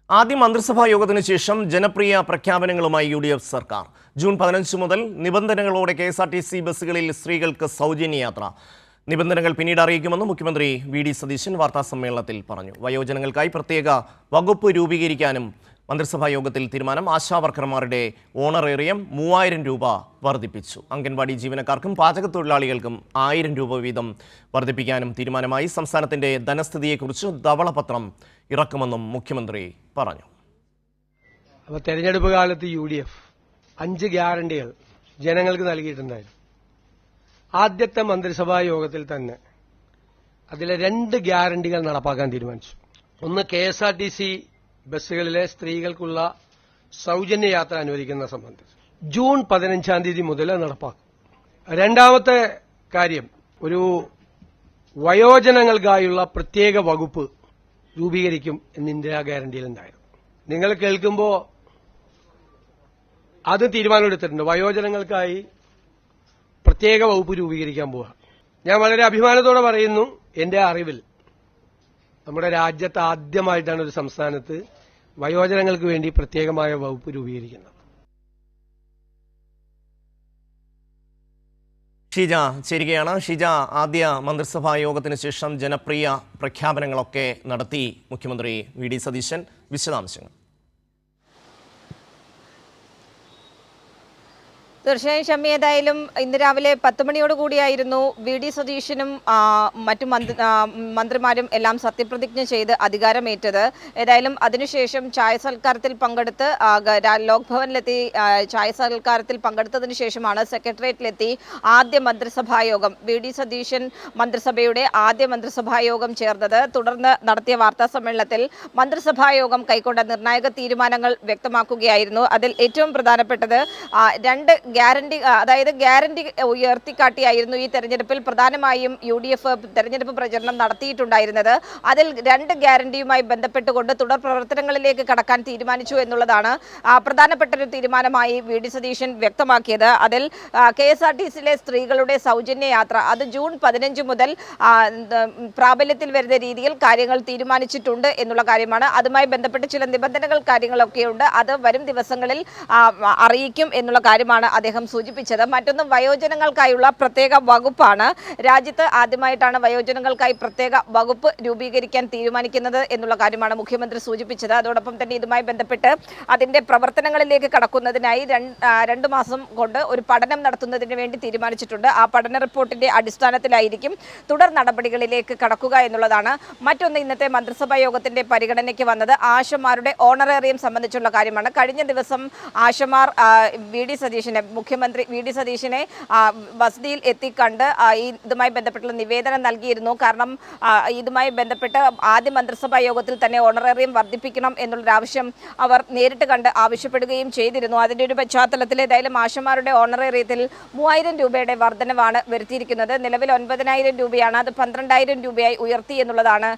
ആദ്യ മന്ത്രിസഭാ യോഗത്തിന് ശേഷം ജനപ്രിയ പ്രഖ്യാപനങ്ങളുമായി UDF സർക്കാർ. ജൂൺ 15 മുതൽ നിബന്ധനകളോടെ KSRTC ബസ്സുകളിൽ സ്ത്രീകൾക്ക് സൗജന്യ യാത്ര. നിബന്ധനകൾ പിന്നീട് അറിയിക്കുമെന്ന് മുഖ്യമന്ത്രി VD സതീശൻ വാർത്താസമ്മേളനത്തിൽ പറഞ്ഞു. വയോജനങ്ങൾക്കായി പ്രത്യേക വകുപ്പ് രൂപീകരിക്കാനും മന്ത്രിസഭാ യോഗത്തിൽ തീരുമാനം. ആശാവർക്കർമാരുടെ ഓണറേറിയം 3000 രൂപ വർദ്ധിപ്പിച്ചു. അംഗൻവാടി ജീവനക്കാർക്കും പാചകത്തൊഴിലാളികൾക്കും 1000 രൂപ വീതം വർദ്ധിപ്പിക്കാനും തീരുമാനമായി. സംസ്ഥാനത്തിന്റെ ധനസ്ഥിതിയെക്കുറിച്ച് ധവളപത്രം ഇറക്കുമെന്നും മുഖ്യമന്ത്രി പറഞ്ഞു. അപ്പോൾ തെരഞ്ഞെടുപ്പ് കാലത്ത് UDF 5 ഗ്യാരണ്ടികൾ ജനങ്ങൾക്ക് നൽകിയിട്ടുണ്ടായിരുന്നു. ആദ്യത്തെ മന്ത്രിസഭാ യോഗത്തിൽ തന്നെ അതിലെ 2 ഗ്യാരണ്ടികൾ നടപ്പാക്കാൻ തീരുമാനിച്ചു. ഒന്ന് KSRTC ബസ്സുകളിലെ സ്ത്രീകൾക്കുള്ള സൗജന്യ യാത്ര അനുവദിക്കുന്ന സംബന്ധിച്ച് ജൂൺ 15-ാം തീയതി മുതൽ നടപ്പാക്കും. രണ്ടാമത്തെ കാര്യം, ഒരു വയോജനങ്ങൾക്കായുള്ള പ്രത്യേക വകുപ്പ് രൂപീകരിക്കും എന്ന് ഇന്ദിരാ ഗ്യാരണ്ടിയിലുണ്ടായിരുന്നു. നിങ്ങൾ കേൾക്കുമ്പോൾ അത് തീരുമാനമെടുത്തിട്ടുണ്ട്. വയോജനങ്ങൾക്കായി പ്രത്യേക വകുപ്പ് രൂപീകരിക്കാൻ പോവുക. ഞാൻ വളരെ അഭിമാനത്തോടെ പറയുന്നു, എന്റെ അറിവിൽ നമ്മുടെ രാജ്യത്ത് ആദ്യമായിട്ടാണ് ഒരു സംസ്ഥാനത്ത് വയോജനങ്ങൾക്ക് വേണ്ടി പ്രത്യേകമായ വകുപ്പ് രൂപീകരിക്കുന്നത്. ഷീജ ചേരുകയാണ്. ഷീജ, ആദ്യ മന്ത്രിസഭാ യോഗത്തിന് ശേഷം ജനപ്രിയ പ്രഖ്യാപനങ്ങളൊക്കെ നടത്തി മുഖ്യമന്ത്രി VD സതീശൻ. വിശദാംശങ്ങൾ. തീർച്ചയായും ഷമ്മി, ഏതായാലും ഇന്ന് രാവിലെ 10 മണിയോടുകൂടിയായിരുന്നു VD സതീശനും മറ്റു മന്ത്രിമാരും എല്ലാം സത്യപ്രതിജ്ഞ ചെയ്ത് അധികാരമേറ്റത്. ഏതായാലും അതിനുശേഷം ചായ സൽക്കാരത്തിൽ പങ്കെടുത്ത് ലോക് ഭവനിലെത്തി ചായ സൽക്കാരത്തിൽ പങ്കെടുത്തതിന് ശേഷമാണ് സെക്രട്ടേറിയറ്റിലെത്തി ആദ്യ മന്ത്രിസഭാ യോഗം, VD സതീശൻ മന്ത്രിസഭയുടെ ആദ്യ മന്ത്രിസഭാ യോഗം ചേർന്നത്. തുടർന്ന് നടത്തിയ വാർത്താ സമ്മേളനത്തിൽ മന്ത്രിസഭാ യോഗം കൈക്കൊണ്ട നിർണായക തീരുമാനങ്ങൾ വ്യക്തമാക്കുകയായിരുന്നു. അതിൽ ഏറ്റവും പ്രധാനപ്പെട്ടത് 2 ഗ്യാരണ്ടി, അതായത് ഗ്യാരണ്ടി ഉയർത്തിക്കാട്ടിയായിരുന്നു ഈ തെരഞ്ഞെടുപ്പിൽ പ്രധാനമായും UDF തെരഞ്ഞെടുപ്പ് പ്രചരണം നടത്തിയിട്ടുണ്ടായിരുന്നത്. അതിൽ 2 ഗ്യാരണ്ടിയുമായി ബന്ധപ്പെട്ടുകൊണ്ട് തുടർ പ്രവർത്തനങ്ങളിലേക്ക് കടക്കാൻ തീരുമാനിച്ചു എന്നുള്ളതാണ് പ്രധാനപ്പെട്ട ഒരു തീരുമാനമായി VD സതീശൻ വ്യക്തമാക്കിയത്. അതിൽ KSRTCയിലെ സ്ത്രീകളുടെ സൗജന്യ യാത്ര അത് ജൂൺ 15 മുതൽ പ്രാബല്യത്തിൽ വരുന്ന രീതിയിൽ കാര്യങ്ങൾ തീരുമാനിച്ചിട്ടുണ്ട് എന്നുള്ള കാര്യമാണ്. അതുമായി ബന്ധപ്പെട്ട് ചില നിബന്ധനകൾ കാര്യങ്ങളൊക്കെയുണ്ട്. അത് വരും ദിവസങ്ങളിൽ അറിയിക്കും എന്നുള്ള കാര്യമാണ് അദ്ദേഹം സൂചിപ്പിച്ചത്. മറ്റൊന്ന് വയോജനങ്ങൾക്കായുള്ള പ്രത്യേക വകുപ്പാണ്. രാജ്യത്ത് ആദ്യമായിട്ടാണ് വയോജനങ്ങൾക്കായി പ്രത്യേക വകുപ്പ് രൂപീകരിക്കാൻ തീരുമാനിക്കുന്നത് എന്നുള്ള കാര്യമാണ് മുഖ്യമന്ത്രി സൂചിപ്പിച്ചത്. അതോടൊപ്പം തന്നെ ഇതുമായി ബന്ധപ്പെട്ട് അതിന്റെ പ്രവർത്തനങ്ങളിലേക്ക് കടക്കുന്നതിനായി 2 മാസം കൊണ്ട് ഒരു പഠനം നടത്തുന്നതിന് വേണ്ടി തീരുമാനിച്ചിട്ടുണ്ട്. ആ പഠന റിപ്പോർട്ടിന്റെ അടിസ്ഥാനത്തിലായിരിക്കും തുടർ നടപടികളിലേക്ക് കടക്കുക എന്നുള്ളതാണ്. മറ്റൊന്ന്, ഇന്നത്തെ മന്ത്രിസഭാ യോഗത്തിന്റെ പരിഗണനയ്ക്ക് വന്നത് ആശമാരുടെ ഓണറേറിയം സംബന്ധിച്ചുള്ള കാര്യമാണ്. കഴിഞ്ഞ ദിവസം ആശമാർ മുഖ്യമന്ത്രി VD സതീശനെ വസതിയിൽ എത്തിക്കണ്ട് ഇതുമായി ബന്ധപ്പെട്ടുള്ള നിവേദനം നൽകിയിരുന്നു. കാരണം ഇതുമായി ബന്ധപ്പെട്ട് ആദ്യ മന്ത്രിസഭാ യോഗത്തിൽ തന്നെ ഓണറേറിയം വർദ്ധിപ്പിക്കണം എന്നുള്ളൊരാവശ്യം അവർ നേരിട്ട് കണ്ട് ആവശ്യപ്പെടുകയും ചെയ്തിരുന്നു. അതിൻ്റെ ഒരു പശ്ചാത്തലത്തിൽ ഏതായാലും ആശമാരുടെ ഓണറേറിയത്തിൽ 3000 രൂപയുടെ വർധനവാണ് വരുത്തിയിരിക്കുന്നത്. നിലവിൽ 9000 രൂപയാണ്, അത് 12000 രൂപയായി ഉയർത്തി എന്നുള്ളതാണ്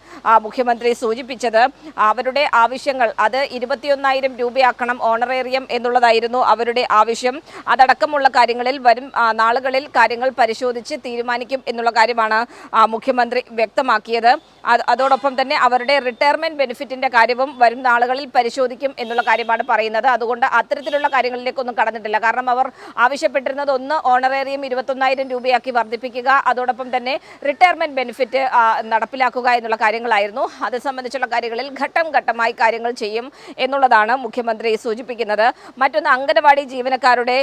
മുഖ്യമന്ത്രി സൂചിപ്പിച്ചത്. അവരുടെ ആവശ്യങ്ങൾ അത് 21000 രൂപയാക്കണം ഓണറേറിയം എന്നുള്ളതായിരുന്നു അവരുടെ ആവശ്യം. അതടക്കമുള്ള കാര്യങ്ങളിൽ വരും നാളുകളിൽ കാര്യങ്ങൾ പരിശോധിച്ച് തീരുമാനിക്കും എന്നുള്ള കാര്യമാണ് മുഖ്യമന്ത്രി വ്യക്തമാക്കിയത്. അതോടൊപ്പം തന്നെ അവരുടെ റിട്ടയർമെന്റ് ബെനിഫിറ്റിന്റെ കാര്യവും വരും നാളുകളിൽ പരിശോധിക്കും എന്നുള്ള കാര്യമാണ് പറയുന്നത്. അതുകൊണ്ട് അത്തരത്തിലുള്ള കാര്യങ്ങളിലേക്കൊന്നും കടന്നിട്ടില്ല. കാരണം അവർ ആവശ്യപ്പെട്ടിരുന്നത് ഒന്ന് ഓണറേറിയം 21000 രൂപയാക്കി വർദ്ധിപ്പിക്കുക, അതോടൊപ്പം തന്നെ റിട്ടയർമെന്റ് ബെനിഫിറ്റ് നടപ്പിലാക്കുക എന്നുള്ള കാര്യങ്ങളായിരുന്നു. അത് സംബന്ധിച്ചുള്ള കാര്യങ്ങളിൽ ഘട്ടം ഘട്ടമായി കാര്യങ്ങൾ ചെയ്യും എന്നുള്ളതാണ് മുഖ്യമന്ത്രി സൂചിപ്പിക്കുന്നത്. മറ്റൊന്ന്, അംഗനവാടി ജീവനക്കാരുടെ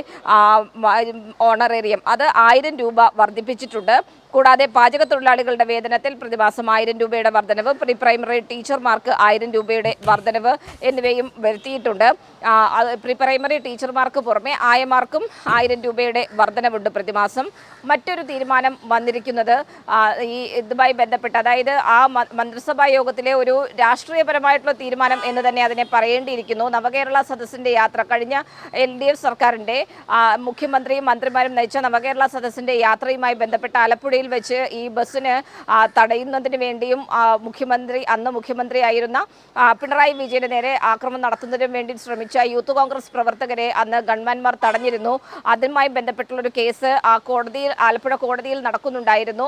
ഓണറേറിയം അത് 1000 രൂപ വർദ്ധിപ്പിച്ചിട്ടുണ്ട്. കൂടാതെ പാചകത്തൊഴിലാളികളുടെ വേതനത്തിൽ പ്രതിമാസം 1000 രൂപയുടെ വർധനവ്, പ്രീ പ്രൈമറി ടീച്ചർമാർക്ക് 1000 രൂപയുടെ വർധനവ് എന്നിവയും വരുത്തിയിട്ടുണ്ട്. പ്രീ പ്രൈമറി ടീച്ചർമാർക്ക് പുറമെ ആയമാർക്കും 1000 രൂപയുടെ വർധനവുണ്ട് പ്രതിമാസം. മറ്റൊരു തീരുമാനം വന്നിരിക്കുന്നത് ഇതുമായി ബന്ധപ്പെട്ട്, അതായത് ആ മന്ത്രിസഭാ യോഗത്തിലെ ഒരു രാഷ്ട്രീയപരമായിട്ടുള്ള തീരുമാനം എന്ന് തന്നെ അതിനെ പറയേണ്ടിയിരിക്കുന്നു. നവകേരള സദസ്സിന്റെ യാത്ര, കഴിഞ്ഞ LDF സർക്കാരിന്റെ മുഖ്യമന്ത്രിയും മന്ത്രിമാരും നയിച്ച നവകേരള സദസ്സിന്റെ യാത്രയുമായി ബന്ധപ്പെട്ട് ആലപ്പുഴയിൽ സ്റ്റേഷനിൽ വെച്ച് ഈ ബസ്സിന് തടയുന്നതിന് വേണ്ടിയും അന്ന് മുഖ്യമന്ത്രിയായിരുന്ന പിണറായി വിജയന് നേരെ ആക്രമണം നടത്തുന്നതിന് വേണ്ടി ശ്രമിച്ച യൂത്ത് കോൺഗ്രസ് പ്രവർത്തകരെ അന്ന് ഗൺമാൻമാർ തടഞ്ഞിരുന്നു. അതുമായി ബന്ധപ്പെട്ടുള്ളൊരു കേസ് ആലപ്പുഴ കോടതിയിൽ നടക്കുന്നുണ്ടായിരുന്നു.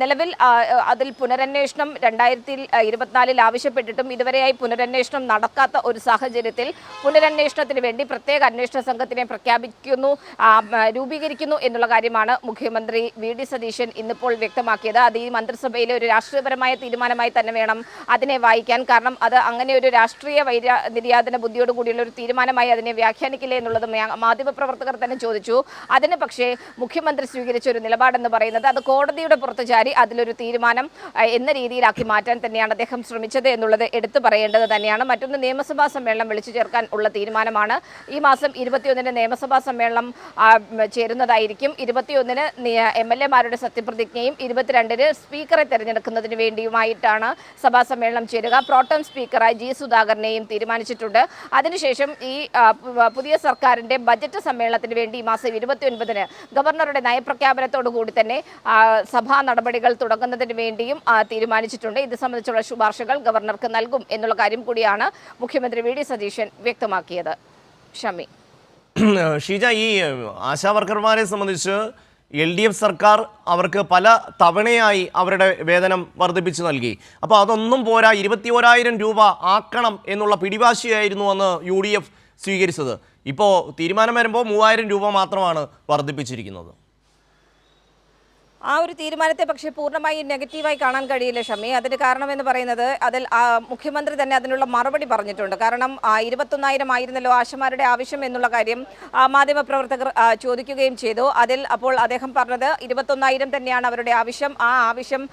നിലവിൽ അതിൽ പുനരന്വേഷണം 2024 ആവശ്യപ്പെട്ടിട്ടും ഇതുവരെയായി പുനരന്വേഷണം നടക്കാത്ത ഒരു സാഹചര്യത്തിൽ പുനരന്വേഷണത്തിന് വേണ്ടി പ്രത്യേക അന്വേഷണ സംഘത്തിനെ രൂപീകരിക്കുന്നു എന്നുള്ള കാര്യമാണ് മുഖ്യമന്ത്രി വി.ഡി. സതീശൻ ഇന്നിപ്പോൾ വ്യക്തമാക്കിയത്. അത് ഈ മന്ത്രിസഭയിലെ ഒരു രാഷ്ട്രീയപരമായ തീരുമാനമായി തന്നെ വേണം അതിനെ വായിക്കാൻ. കാരണം അത് അങ്ങനെ ഒരു രാഷ്ട്രീയ നിര്യാതന ബുദ്ധിയോട് കൂടിയുള്ള ഒരു തീരുമാനമായി അതിനെ വ്യാഖ്യാനിക്കില്ല എന്നുള്ളത് മാധ്യമപ്രവർത്തകർ തന്നെ ചോദിച്ചു. അതിന് പക്ഷേ മുഖ്യമന്ത്രി സ്വീകരിച്ച ഒരു നിലപാടെന്ന് പറയുന്നത് അത് കോടതിയുടെ പുറത്ത് ചാരി അതിലൊരു തീരുമാനം എന്ന രീതിയിലാക്കി മാറ്റാൻ തന്നെയാണ് അദ്ദേഹം ശ്രമിച്ചത് എന്നുള്ളത് എടുത്തു പറയേണ്ടത് തന്നെയാണ്. മറ്റൊന്ന്, നിയമസഭാ സമ്മേളനം വിളിച്ചു ചേർക്കാൻ ഉള്ള തീരുമാനമാണ്. ഈ മാസം 21 നിയമസഭാ സമ്മേളനം ചേരുന്നതായിരിക്കും. 21 MLA-മാരുടെ സത്യപ്രതിജ്ഞയും 22 സ്പീക്കറെ തെരഞ്ഞെടുക്കുന്നതിന് വേണ്ടിയുമായിട്ടാണ് സഭാ സമ്മേളനം ചേരുക. Pro tem സ്പീക്കറായി G. സുധാകരനെയും തീരുമാനിച്ചിട്ടുണ്ട്. അതിനുശേഷം ഈ പുതിയ സർക്കാരിന്റെ ബജറ്റ് സമ്മേളനത്തിന് വേണ്ടി ഈ മാസം 29 ഗവർണറുടെ നയപ്രഖ്യാപനത്തോടു കൂടി തന്നെ സഭാ നടപടികൾ തുടങ്ങുന്നതിന് വേണ്ടിയും തീരുമാനിച്ചിട്ടുണ്ട്. ഇത് സംബന്ധിച്ചുള്ള ശുപാർശകൾ ഗവർണർക്ക് നൽകും എന്നുള്ള കാര്യം കൂടിയാണ് മുഖ്യമന്ത്രി വി.ഡി. സതീശൻ വ്യക്തമാക്കിയത്. ഷമി. ഷീജ, ഈ ആശാവർക്കർമാരെ സംബന്ധിച്ച് LDF സർക്കാർ അവർക്ക് പല തവണയായി അവരുടെ വേതനം വർദ്ധിപ്പിച്ചു നൽകി. അപ്പോൾ അതൊന്നും പോരാ, 21,000 രൂപ ആക്കണം എന്നുള്ള പിടിവാശിയായിരുന്നു അന്ന് UDF സ്വീകരിച്ചത്. ഇപ്പോൾ തീരുമാനം വരുമ്പോൾ 3,000 രൂപ മാത്രമാണ് വർദ്ധിപ്പിച്ചിരിക്കുന്നത്. ആ ഒരു തീരുമാനത്തെ പക്ഷേ പൂർണ്ണമായി നെഗറ്റീവായി കാണാൻ കഴിയില്ല ഷമി. അതിന് കാരണമെന്ന് പറയുന്നത് അതിൽ മുഖ്യമന്ത്രി തന്നെ അതിനുള്ള മറുപടി പറഞ്ഞിട്ടുണ്ട്. കാരണം 21,000 ആയിരുന്നല്ലോ ആശമാരുടെ ആവശ്യം എന്നുള്ള കാര്യം മാധ്യമപ്രവർത്തകർ ചോദിക്കുകയും ചെയ്തു. അപ്പോൾ അദ്ദേഹം പറഞ്ഞത് 21,000 തന്നെയാണ് അവരുടെ ആവശ്യം. ആ ആവശ്യം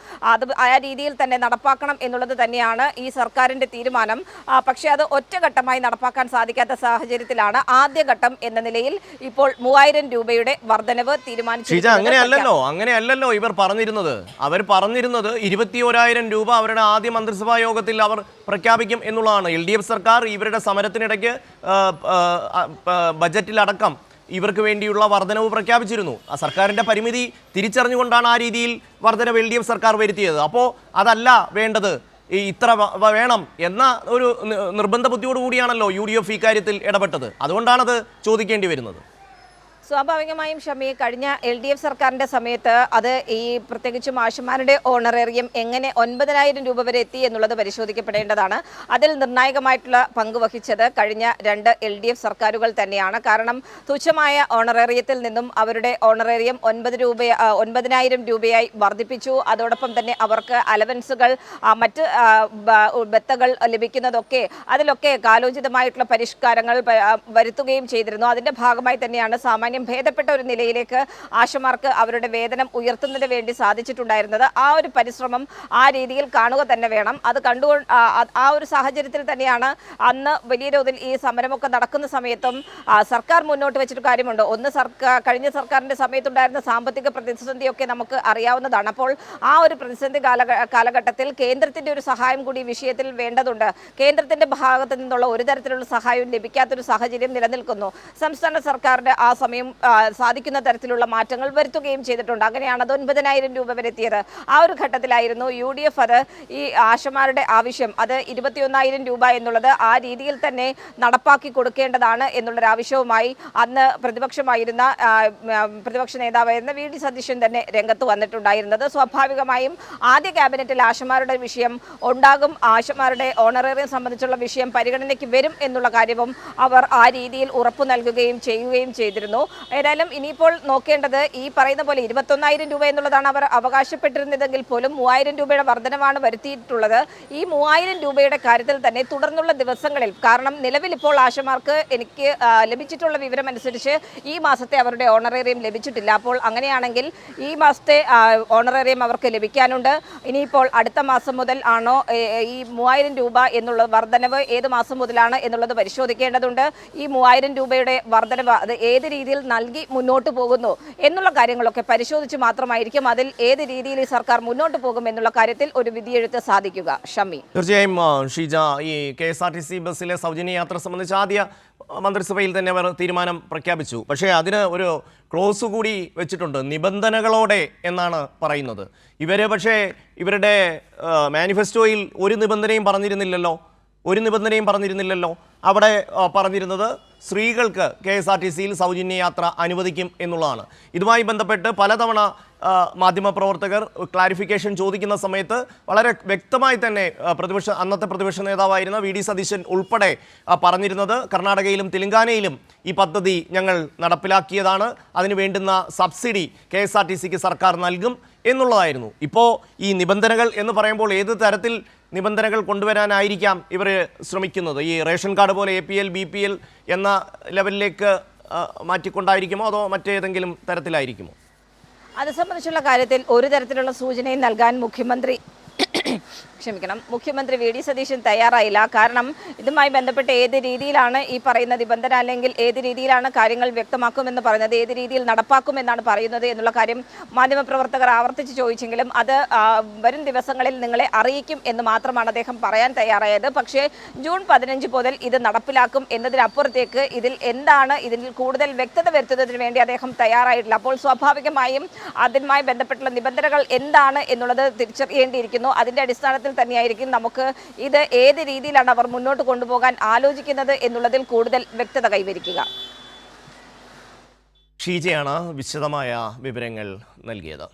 ആ രീതിയിൽ തന്നെ നടപ്പാക്കണം എന്നുള്ളത് തന്നെയാണ് ഈ സർക്കാരിൻ്റെ തീരുമാനം. പക്ഷേ അത് ഒറ്റഘട്ടമായി നടപ്പാക്കാൻ സാധിക്കാത്ത സാഹചര്യത്തിലാണ് ആദ്യഘട്ടം എന്ന നിലയിൽ ഇപ്പോൾ 3,000 രൂപയുടെ വർധനവ് തീരുമാനിച്ചു. ഇവർ അവർ പറഞ്ഞിരുന്നത് 21,000 രൂപ അവരുടെ ആദ്യ മന്ത്രിസഭാ യോഗത്തിൽ അവർ പ്രഖ്യാപിക്കും എന്നുള്ളതാണ്. LDF സർക്കാർ ഇവരുടെ സമരത്തിനിടയ്ക്ക് ബജറ്റിലടക്കം ഇവർക്ക് വേണ്ടിയുള്ള വർധനവ് പ്രഖ്യാപിച്ചിരുന്നു. ആ സർക്കാരിൻ്റെ പരിമിതി തിരിച്ചറിഞ്ഞുകൊണ്ടാണ് ആ രീതിയിൽ വർധനവ് LDF സർക്കാർ വരുത്തിയത്. അപ്പോൾ അതല്ല വേണ്ടത്, ഇത്ര വേണം എന്ന ഒരു നിർബന്ധ ബുദ്ധിയോടുകൂടിയാണല്ലോ UDF ഇക്കാര്യത്തിൽ ഇടപെട്ടത്. അതുകൊണ്ടാണത് ചോദിക്കേണ്ടി വരുന്നത്. സ്വാഭാവികമായും ഷമി, കഴിഞ്ഞ LDF സർക്കാരിൻ്റെ സമയത്ത് അത് ഈ പ്രത്യേകിച്ചും ആശമാരുടെ ഓണറേറിയം എങ്ങനെ 9,000 രൂപ വരെ എത്തി എന്നുള്ളത് പരിശോധിക്കപ്പെടേണ്ടതാണ്. അതിൽ നിർണായകമായിട്ടുള്ള പങ്ക് വഹിച്ചത് കഴിഞ്ഞ 2 LDF സർക്കാരുകൾ തന്നെയാണ്. കാരണം തുച്ഛമായ ഓണറേറിയത്തിൽ നിന്നും അവരുടെ ഓണറേറിയം 9,000 രൂപയായി വർദ്ധിപ്പിച്ചു. അതോടൊപ്പം തന്നെ അവർക്ക് അലവൻസുകൾ, മറ്റ് ബത്തകൾ ലഭിക്കുന്നതൊക്കെ അതിലൊക്കെ കാലോചിതമായിട്ടുള്ള പരിഷ്കാരങ്ങൾ വരുത്തുകയും ചെയ്തിരുന്നു. അതിൻ്റെ ഭാഗമായി തന്നെയാണ് സാമാന്യ ഭേദപ്പെട്ട ഒരു നിലയിലേക്ക് ആശമാർക്ക് അവരുടെ വേതനം ഉയർത്തുന്നതിന് വേണ്ടി സാധിച്ചിട്ടുണ്ടായിരുന്നത്. ആ ഒരു പരിശ്രമം ആ രീതിയിൽ കാണുക തന്നെ വേണം. അത് ആ ഒരു സാഹചര്യത്തിൽ തന്നെയാണ് അന്ന് വലിയ തോതിൽ ഈ സമരമൊക്കെ നടക്കുന്ന സമയത്തും സർക്കാർ മുന്നോട്ട് വെച്ചൊരു കാര്യമുണ്ട്. ഒന്ന്, കഴിഞ്ഞ സർക്കാരിൻ്റെ സമയത്തുണ്ടായിരുന്ന സാമ്പത്തിക പ്രതിസന്ധിയൊക്കെ നമുക്ക് അറിയാവുന്നതാണ്. അപ്പോൾ ആ ഒരു പ്രതിസന്ധി കാലഘട്ടത്തിൽ കേന്ദ്രത്തിൻ്റെ ഒരു സഹായം കൂടി വിഷയത്തിൽ വേണ്ടതുണ്ട്. കേന്ദ്രത്തിൻ്റെ ഭാഗത്തു നിന്നുള്ള ഒരു തരത്തിലുള്ള സഹായവും ലഭിക്കാത്തൊരു സാഹചര്യം നിലനിൽക്കുന്നു. സംസ്ഥാന സർക്കാരിൻ്റെ ആ സമയം സാധിക്കുന്ന തരത്തിലുള്ള മാറ്റങ്ങൾ വരുത്തുകയും ചെയ്തിട്ടുണ്ട്. അങ്ങനെയാണ് അത് 9,000 രൂപ വരെ എത്തിയത്. ആ ഒരു ഘട്ടത്തിലായിരുന്നു UDF അത് ഈ ആശമാരുടെ ആവശ്യം അത് 21,000 രൂപ എന്നുള്ളത് ആ രീതിയിൽ തന്നെ നടപ്പാക്കി കൊടുക്കേണ്ടതാണ് എന്നുള്ളൊരാവശ്യവുമായി അന്ന് പ്രതിപക്ഷ നേതാവായിരുന്ന വി.ഡി. സതീശൻ തന്നെ രംഗത്ത് വന്നിട്ടുണ്ടായിരുന്നത്. സ്വാഭാവികമായും ആദ്യ ക്യാബിനറ്റിൽ ആശമാരുടെ വിഷയം ഉണ്ടാകും, ആശമാരുടെ ഓണറേറിയം സംബന്ധിച്ചുള്ള വിഷയം പരിഗണനയ്ക്ക് വരും എന്നുള്ള കാര്യവും അവർ ആ രീതിയിൽ ഉറപ്പു നൽകുകയും ചെയ്യുകയും ചെയ്തിരുന്നു. ഏതായാലും ഇനിയിപ്പോൾ നോക്കേണ്ടത് ഈ പറയുന്ന പോലെ 21,000 രൂപ എന്നുള്ളതാണ് അവർ അവകാശപ്പെട്ടിരുന്നതെങ്കിൽ പോലും 3,000 രൂപയുടെ വർധനമാണ് വരുത്തിയിട്ടുള്ളത്. ഈ 3,000 രൂപയുടെ കാര്യത്തിൽ തന്നെ തുടർന്നുള്ള ദിവസങ്ങളിൽ, കാരണം നിലവിൽ ഇപ്പോൾ ആശമാർക്ക് എനിക്ക് ലഭിച്ചിട്ടുള്ള വിവരം അനുസരിച്ച് ഈ മാസത്തെ അവരുടെ ഓണറേറിയം ലഭിച്ചിട്ടില്ല. അപ്പോൾ അങ്ങനെയാണെങ്കിൽ ഈ മാസത്തെ ഓണറേറിയം അവർക്ക് ലഭിക്കാനുണ്ട്. ഇനിയിപ്പോൾ അടുത്ത മാസം മുതൽ ആണോ ഈ 3,000 രൂപ എന്നുള്ള വർധനവ് ഏത് മാസം മുതലാണ് എന്നുള്ളത് പരിശോധിക്കേണ്ടതുണ്ട്. ഈ 3,000 രൂപയുടെ വർധനവ് അത് ഏത് രീതിയിൽ നൽകി മുന്നോട്ട് പോകുന്നു എന്നുള്ള കാര്യങ്ങളൊക്കെ പരിശോധിച്ച് മാത്രമായിരിക്കും അതിൽ ഏത് രീതിയിൽ ഈ സർക്കാർ മുന്നോട്ട് പോകും എന്നുള്ള കാര്യത്തിൽ ഒരു വിധിയെഴുത്ത് സാധിക്കുക. ഷമി, തീർച്ചയായും ഷീജ, ഈ KSRTC ബസ്സിലെ സൗജന്യ യാത്ര സംബന്ധിച്ച് ആദ്യ മന്ത്രിസഭയിൽ തന്നെ അവർ തീരുമാനം പ്രഖ്യാപിച്ചു. പക്ഷേ അതിന് ഒരു ക്ലോസ് കൂടി വെച്ചിട്ടുണ്ട്, നിബന്ധനകളോടെ എന്നാണ് പറയുന്നത്. പക്ഷേ ഇവരുടെ മാനിഫെസ്റ്റോയിൽ ഒരു നിബന്ധനയും പറഞ്ഞിരുന്നില്ലല്ലോ. അവിടെ പറഞ്ഞിരുന്നത് സ്ത്രീകൾക്ക് KSRTCയിൽ സൗജന്യ യാത്ര അനുവദിക്കും എന്നുള്ളതാണ്. ഇതുമായി ബന്ധപ്പെട്ട് പലതവണ മാധ്യമപ്രവർത്തകർ ക്ലാരിഫിക്കേഷൻ ചോദിക്കുന്ന സമയത്ത് വളരെ വ്യക്തമായി തന്നെ അന്നത്തെ പ്രതിപക്ഷ നേതാവായിരുന്ന VD സതീശൻ ഉൾപ്പെടെ പറഞ്ഞിരുന്നത് കർണാടകയിലും തെലങ്കാനയിലും ഈ പദ്ധതി ഞങ്ങൾ നടപ്പിലാക്കിയതാണ്, അതിന് വേണ്ടുന്ന സബ്സിഡി KSRTCക്ക് സർക്കാർ നൽകും എന്നുള്ളതായിരുന്നു. ഇപ്പോൾ ഈ നിബന്ധനകൾ എന്ന് പറയുമ്പോൾ ഏത് തരത്തിൽ നിബന്ധനകൾ കൊണ്ടുവരാനായിരിക്കാം ഇവർ ശ്രമിക്കുന്നത്? ഈ റേഷൻ കാർഡ് പോലെ APL BPL എന്ന ലെവലിലേക്ക് മാറ്റിക്കൊണ്ടായിരിക്കുമോ അതോ മറ്റേതെങ്കിലും തരത്തിലായിരിക്കുമോ? അത് സംബന്ധിച്ചുള്ള കാര്യത്തിൽ ഒരു തരത്തിലുള്ള സൂചനയും നൽകാൻ മുഖ്യമന്ത്രി VD സതീശൻ തയ്യാറായില്ല. കാരണം ഇതുമായി ബന്ധപ്പെട്ട് ഏത് രീതിയിലാണ് ഈ പറയുന്ന നിബന്ധന അല്ലെങ്കിൽ ഏത് രീതിയിലാണ് കാര്യങ്ങൾ വ്യക്തമാക്കുമെന്ന് പറയുന്നത്, ഏത് രീതിയിൽ നടപ്പാക്കുമെന്നാണ് പറയുന്നത് എന്നുള്ള കാര്യം മാധ്യമപ്രവർത്തകർ ആവർത്തിച്ച് ചോദിച്ചെങ്കിലും അത് വരും ദിവസങ്ങളിൽ നിങ്ങളെ അറിയിക്കും എന്ന് മാത്രമാണ് അദ്ദേഹം പറയാൻ തയ്യാറായത്. പക്ഷേ ജൂൺ 15 മുതൽ ഇത് നടപ്പിലാക്കും എന്നതിനപ്പുറത്തേക്ക് ഇതിൽ കൂടുതൽ വ്യക്തത വരുത്തുന്നതിന് വേണ്ടി അദ്ദേഹം തയ്യാറായിട്ടില്ല. അപ്പോൾ സ്വാഭാവികമായും അതുമായി ബന്ധപ്പെട്ടുള്ള നിബന്ധനകൾ എന്താണ് എന്നുള്ളത് തിരിച്ചറിയേണ്ടിയിരിക്കുന്നു. അതിൻ്റെ അടിസ്ഥാനത്തിൽ തന്നെയായിരിക്കും നമുക്ക് ഇത് ഏത് രീതിയിലാണ് അവർ മുന്നോട്ട് കൊണ്ടുപോകാൻ ആലോചിക്കുന്നത് എന്നുള്ളതിൽ കൂടുതൽ വ്യക്തത കൈവരിക്കുക. ഷീജയാണ് വിശദമായ വിവരങ്ങൾ നൽകിയത്.